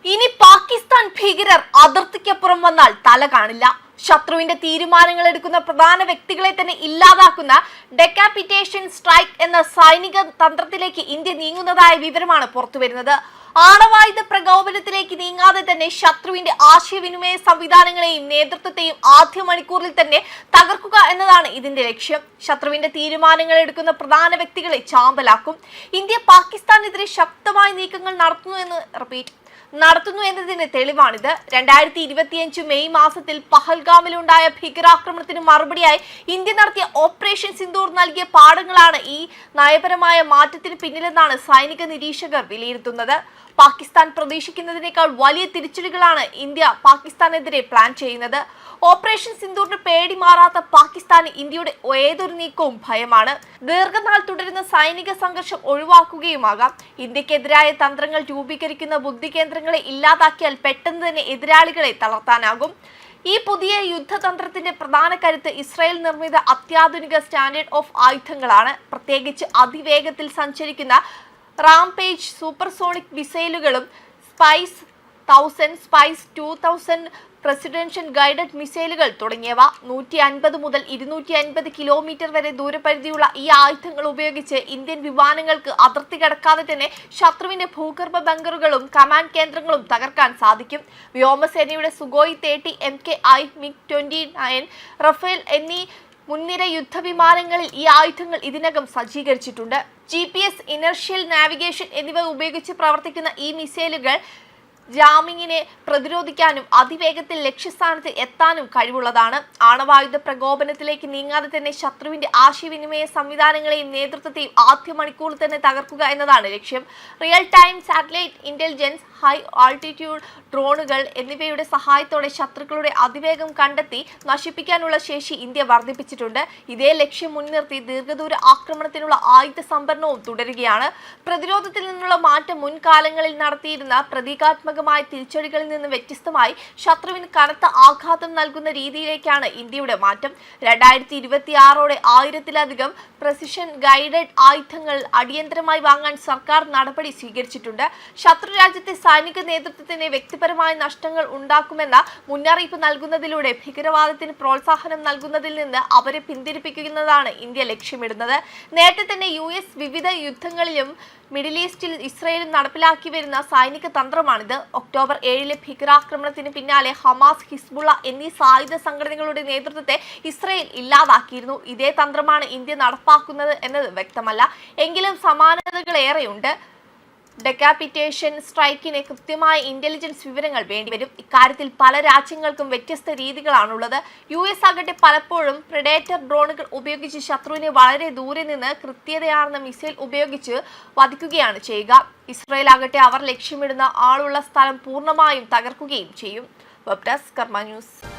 ഇനി പാകിസ്ഥാൻ ഭീകരർ അതിർത്തിക്കപ്പുറം വന്നാൽ തല കാണില്ല. ശത്രുവിന്റെ തീരുമാനങ്ങൾ എടുക്കുന്ന പ്രധാന വ്യക്തികളെ തന്നെ ഇല്ലാതാക്കുന്ന ഡെക്കാപിറ്റേഷൻ സ്ട്രൈക്ക് എന്ന സൈനിക തന്ത്രത്തിലേക്ക് ഇന്ത്യ നീങ്ങുന്നതായ വിവരമാണ് പുറത്തുവരുന്നത്. ആണവായുധ പ്രകോപനത്തിലേക്ക് നീങ്ങാതെ തന്നെ ശത്രുവിന്റെ ആശയവിനിമയ സംവിധാനങ്ങളെയും നേതൃത്വത്തെയും ആദ്യ മണിക്കൂറിൽ തന്നെ തകർക്കുക എന്നതാണ് ഇതിന്റെ ലക്ഷ്യം. ശത്രുവിന്റെ തീരുമാനങ്ങൾ എടുക്കുന്ന പ്രധാന വ്യക്തികളെ ചാമ്പലാക്കും. ഇന്ത്യ പാകിസ്ഥാനെതിരെ ശക്തമായ നീക്കങ്ങൾ നടത്തുന്നു എന്നതിന്റെ തെളിവാണിത്. 2025 മെയ് മാസത്തിൽ പഹൽഗാമിലുണ്ടായ ഭീകരാക്രമണത്തിന് മറുപടിയായി ഇന്ത്യ നടത്തിയ ഓപ്പറേഷൻ സിന്ദൂർ നൽകിയ പാഠങ്ങളാണ് ഈ നയപരമായ മാറ്റത്തിന് പിന്നിലെന്നാണ് സൈനിക നിരീക്ഷകർ വിലയിരുത്തുന്നത്. പാകിസ്ഥാൻ പ്രതീക്ഷിക്കുന്നതിനേക്കാൾ വലിയ തിരിച്ചടികളാണ് ഇന്ത്യ പാകിസ്ഥാനെതിരെ പ്ലാൻ ചെയ്യുന്നത്. ഓപ്പറേഷൻ സിന്ദൂറിന് പേടി മാറാത്ത പാകിസ്ഥാന് ഇന്ത്യയുടെ ഏതൊരു നീക്കവും ഭയമാണ്. ദീർഘനാൾ തുടരുന്ന സൈനിക സംഘർഷം ഒഴിവാക്കുകയുമാകാം. ഇന്ത്യക്കെതിരായ തന്ത്രങ്ങൾ രൂപീകരിക്കുന്ന ബുദ്ധി കേന്ദ്രങ്ങളെ ഇല്ലാതാക്കിയാൽ പെട്ടെന്ന് തന്നെ എതിരാളികളെ തളർത്താനാകും. ഈ പുതിയ യുദ്ധതന്ത്രത്തിന്റെ പ്രധാന കരുത്ത് ഇസ്രായേൽ നിർമ്മിത അത്യാധുനിക സ്റ്റാൻഡേർഡ് ഓഫ് ആയുധങ്ങളാണ്. പ്രത്യേകിച്ച് അതിവേഗത്തിൽ സഞ്ചരിക്കുന്ന റാംപേജ് സൂപ്പർസോണിക് മിസൈലുകളും സ്പൈസ് 1000, സ്പൈസ് 2000 പ്രസിഡൻഷ്യൽ ഗൈഡഡ് മിസൈലുകൾ തുടങ്ങിയവ. 150 മുതൽ 250 കിലോമീറ്റർ വരെ ദൂരപരിധിയുള്ള ഈ ആയുധങ്ങൾ ഉപയോഗിച്ച് ഇന്ത്യൻ വിമാനങ്ങൾക്ക് അതിർത്തി കടക്കാതെ തന്നെ ശത്രുവിന്റെ ഭൂഗർഭ ബങ്കറുകളും കമാൻഡ് കേന്ദ്രങ്ങളും തകർക്കാൻ സാധിക്കും. വ്യോമസേനയുടെ സുഖോയ് 30 MKI, MiG-29, റഫേൽ എന്നീ മുൻനിര യുദ്ധവിമാനങ്ങളിൽ ഈ ആയുധങ്ങൾ ഇതിനകം സജ്ജീകരിച്ചിട്ടുണ്ട്. GPS, ഇനർഷ്യൽ നാവിഗേഷൻ എന്നിവ ഉപയോഗിച്ച് പ്രവർത്തിക്കുന്ന ഈ മിസൈലുകൾ ജാമിങ്ങിനെ പ്രതിരോധിക്കാനും അതിവേഗത്തിൽ ലക്ഷ്യസ്ഥാനത്ത് എത്താനും കഴിവുള്ളതാണ്. ആണവായുധ പ്രകോപനത്തിലേക്ക് നീങ്ങാതെ തന്നെ ശത്രുവിന്റെ ആശയവിനിമയ സംവിധാനങ്ങളെയും നേതൃത്വത്തെയും ആദ്യ മണിക്കൂറിൽ തന്നെ തകർക്കുക എന്നതാണ് ലക്ഷ്യം. Real time satellite intelligence, high altitude ഡ്രോണുകൾ എന്നിവയുടെ സഹായത്തോടെ ശത്രുക്കളുടെ അതിവേഗം കണ്ടെത്തി നശിപ്പിക്കാനുള്ള ശേഷി ഇന്ത്യ വർദ്ധിപ്പിച്ചിട്ടുണ്ട്. ഇതേ ലക്ഷ്യം മുൻനിർത്തി ദീർഘദൂര ആക്രമണത്തിനുള്ള ആയുധ സംഭരണവും തുടരുകയാണ്. പ്രതിരോധത്തിൽ നിന്നുള്ള മാറ്റം മുൻകാലങ്ങളിൽ നടത്തിയിരുന്ന പ്രതീകാത്മക തിരിച്ചടികളിൽ നിന്ന് വ്യത്യസ്തമായി ശത്രുവിന് കനത്ത ആഘാതം നൽകുന്ന രീതിയിലേക്കാണ് ഇന്ത്യയുടെ മാറ്റം. 2026ഓടെ 1000-ലധികം പ്രസിഷൻ ഗൈഡഡ് ആയുധങ്ങൾ അടിയന്തരമായി വാങ്ങാൻ സർക്കാർ നടപടി സ്വീകരിച്ചിട്ടുണ്ട്. ശത്രു രാജ്യത്തെ സൈനിക നേതൃത്വത്തിന് വ്യക്തിപരമായ നഷ്ടങ്ങൾ ഉണ്ടാക്കുമെന്ന മുന്നറിയിപ്പ് നൽകുന്നതിലൂടെ ഭീകരവാദത്തിന് പ്രോത്സാഹനം നൽകുന്നതിൽ നിന്ന് അവരെ പിന്തിരിപ്പിക്കുന്നതാണ് ഇന്ത്യ ലക്ഷ്യമിടുന്നത്. നേരത്തെ തന്നെ US വിവിധ യുദ്ധങ്ങളിലും മിഡിൽ ഈസ്റ്റിൽ ഇസ്രയേലും നടപ്പിലാക്കി വരുന്ന സൈനിക തന്ത്രമാണിത്. ഒക്ടോബർ 7 ഭീകരാക്രമണത്തിന് പിന്നാലെ ഹമാസ്, ഹിസ്ബുള്ള എന്നീ സായുധ സംഘടനകളുടെ നേതൃത്വത്തെ ഇസ്രയേൽ ഇല്ലാതാക്കിയിരുന്നു. ഇതേ തന്ത്രമാണ് ഇന്ത്യ നടപ്പാക്കുന്നത് എന്നത് വ്യക്തമല്ല. എങ്കിലും സമാനതകളേറെയുണ്ട്. ഡെക്കാപിറ്റേഷൻ സ്ട്രൈക്കിന് കൃത്യമായ ഇന്റലിജൻസ് വിവരങ്ങൾ വേണ്ടിവരും. ഇക്കാര്യത്തിൽ പല രാജ്യങ്ങൾക്കും വ്യത്യസ്ത രീതികളാണുള്ളത്. US ആകട്ടെ പലപ്പോഴും പ്രെഡേറ്റർ ഡ്രോണുകൾ ഉപയോഗിച്ച് ശത്രുവിനെ വളരെ ദൂരെ നിന്ന് കൃത്യതയാർന്ന മിസൈൽ ഉപയോഗിച്ച് വധിക്കുകയാണ് ചെയ്യുക. ഇസ്രായേൽ ആകട്ടെ അവർ ലക്ഷ്യമിടുന്ന ആളുള്ള സ്ഥലം പൂർണ്ണമായും തകർക്കുകയും ചെയ്യും. വെബ് ഡെസ്ക് കർമ്മ ന്യൂസ്.